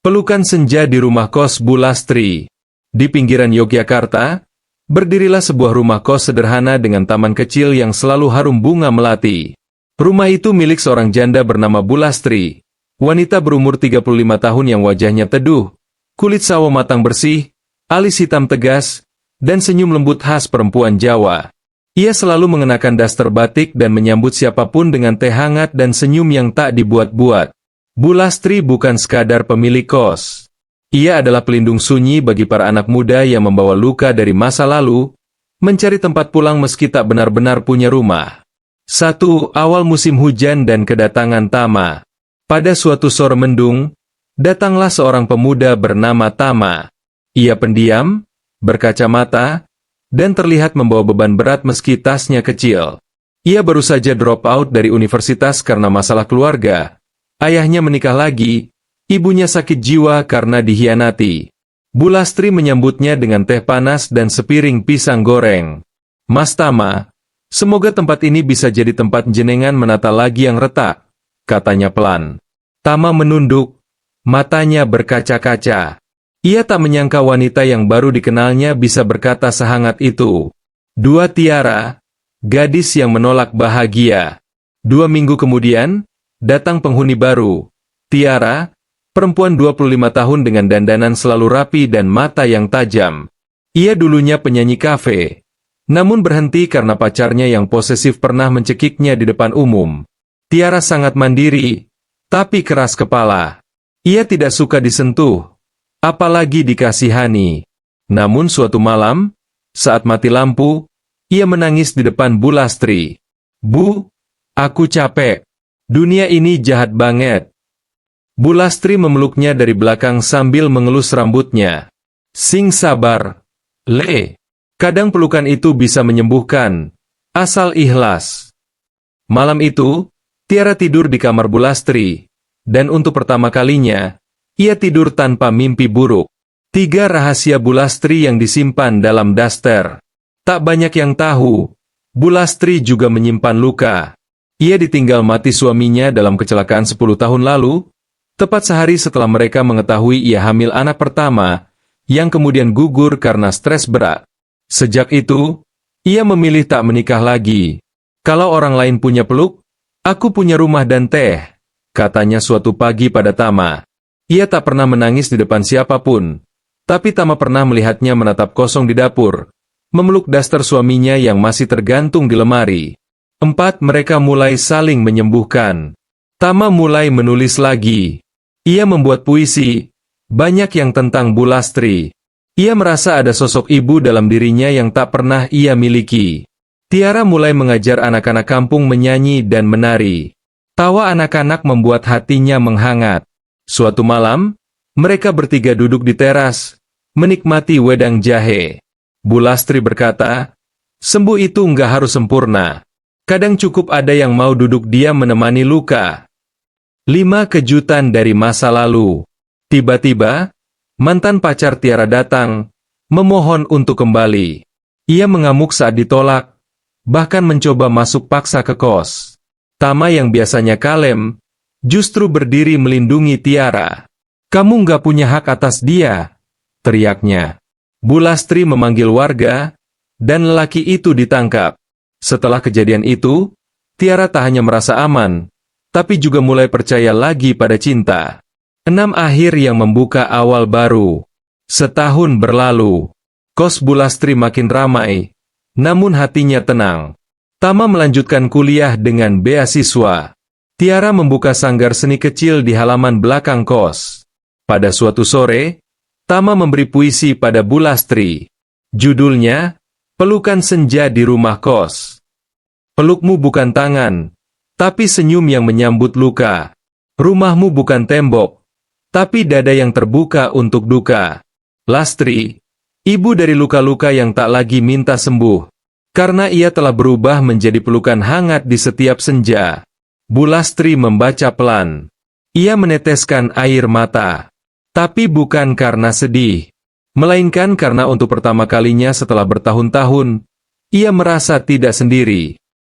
Pelukan senja di rumah kos Bu Lastri. Di pinggiran Yogyakarta, berdirilah sebuah rumah kos sederhana dengan taman kecil yang selalu harum bunga melati. Rumah itu milik seorang janda bernama Bu Lastri, wanita berumur 35 tahun yang wajahnya teduh, kulit sawo matang bersih, alis hitam tegas, dan senyum lembut khas perempuan Jawa. Ia selalu mengenakan daster batik dan menyambut siapapun dengan teh hangat dan senyum yang tak dibuat-buat. Bu Lastri bukan sekadar pemilik kos. Ia adalah pelindung sunyi bagi para anak muda yang membawa luka dari masa lalu, mencari tempat pulang meski tak benar-benar punya rumah. 1. Awal musim hujan dan kedatangan Tama. Pada suatu sore mendung, datanglah seorang pemuda bernama Tama. Ia pendiam, berkacamata, dan terlihat membawa beban berat meski tasnya kecil. Ia baru saja drop out dari universitas karena masalah keluarga. Ayahnya menikah lagi, ibunya sakit jiwa karena dikhianati. Bu Lastri menyambutnya dengan teh panas dan sepiring pisang goreng. "Mas Tama, semoga tempat ini bisa jadi tempat jenengan menata lagi yang retak," katanya pelan. Tama menunduk, matanya berkaca-kaca. Ia tak menyangka wanita yang baru dikenalnya bisa berkata sehangat itu. 2. Tiara, gadis yang menolak bahagia. 2 minggu kemudian, datang penghuni baru. Tiara, perempuan 25 tahun dengan dandanan selalu rapi dan mata yang tajam. Ia dulunya penyanyi kafe, namun berhenti karena pacarnya yang posesif pernah mencekiknya di depan umum. Tiara sangat mandiri, tapi keras kepala. Ia tidak suka disentuh, apalagi dikasihani. Namun suatu malam, saat mati lampu, ia menangis di depan Bu Lastri. "Bu, aku capek. Dunia ini jahat banget." Bu Lastri memeluknya dari belakang sambil mengelus rambutnya. "Sing sabar, Le. Kadang pelukan itu bisa menyembuhkan, asal ikhlas." Malam itu, Tiara tidur di kamar Bu Lastri, dan untuk pertama kalinya, ia tidur tanpa mimpi buruk. 3 rahasia Bu Lastri yang disimpan dalam daster. Tak banyak yang tahu, Bu Lastri juga menyimpan luka. Ia ditinggal mati suaminya dalam kecelakaan 10 tahun lalu, tepat sehari setelah mereka mengetahui ia hamil anak pertama, yang kemudian gugur karena stres berat. Sejak itu, ia memilih tak menikah lagi. "Kalau orang lain punya peluk, aku punya rumah dan teh," katanya suatu pagi pada Tama. Ia tak pernah menangis di depan siapapun, tapi Tama pernah melihatnya menatap kosong di dapur, memeluk daster suaminya yang masih tergantung di lemari. 4. Mereka mulai saling menyembuhkan. Tama mulai menulis lagi. Ia membuat puisi, banyak yang tentang Bu Lastri. Ia merasa ada sosok ibu dalam dirinya yang tak pernah ia miliki. Tiara mulai mengajar anak-anak kampung menyanyi dan menari. Tawa anak-anak membuat hatinya menghangat. Suatu malam, mereka bertiga duduk di teras, menikmati wedang jahe. Bu Lastri berkata, "Sembuh itu nggak harus sempurna. Kadang cukup ada yang mau duduk diam menemani luka." 5 kejutan dari masa lalu. Tiba-tiba, mantan pacar Tiara datang, memohon untuk kembali. Ia mengamuk saat ditolak, bahkan mencoba masuk paksa ke kos. Tama yang biasanya kalem, justru berdiri melindungi Tiara. "Kamu nggak punya hak atas dia," teriaknya. Bu Lastri memanggil warga, dan lelaki itu ditangkap. Setelah kejadian itu, Tiara tak hanya merasa aman, tapi juga mulai percaya lagi pada cinta. 6 akhir yang membuka awal baru. Setahun berlalu. Kos Bu Lastri makin ramai, namun hatinya tenang. Tama melanjutkan kuliah dengan beasiswa. Tiara membuka sanggar seni kecil di halaman belakang kos. Pada suatu sore, Tama memberi puisi pada Bu Lastri. Judulnya, "Pelukan Senja di Rumah Kos." "Pelukmu bukan tangan, tapi senyum yang menyambut luka. Rumahmu bukan tembok, tapi dada yang terbuka untuk duka. Lastri, ibu dari luka-luka yang tak lagi minta sembuh, karena ia telah berubah menjadi pelukan hangat di setiap senja." Bu Lastri membaca pelan. Ia meneteskan air mata. Tapi bukan karena sedih, melainkan karena untuk pertama kalinya setelah bertahun-tahun, ia merasa tidak sendiri.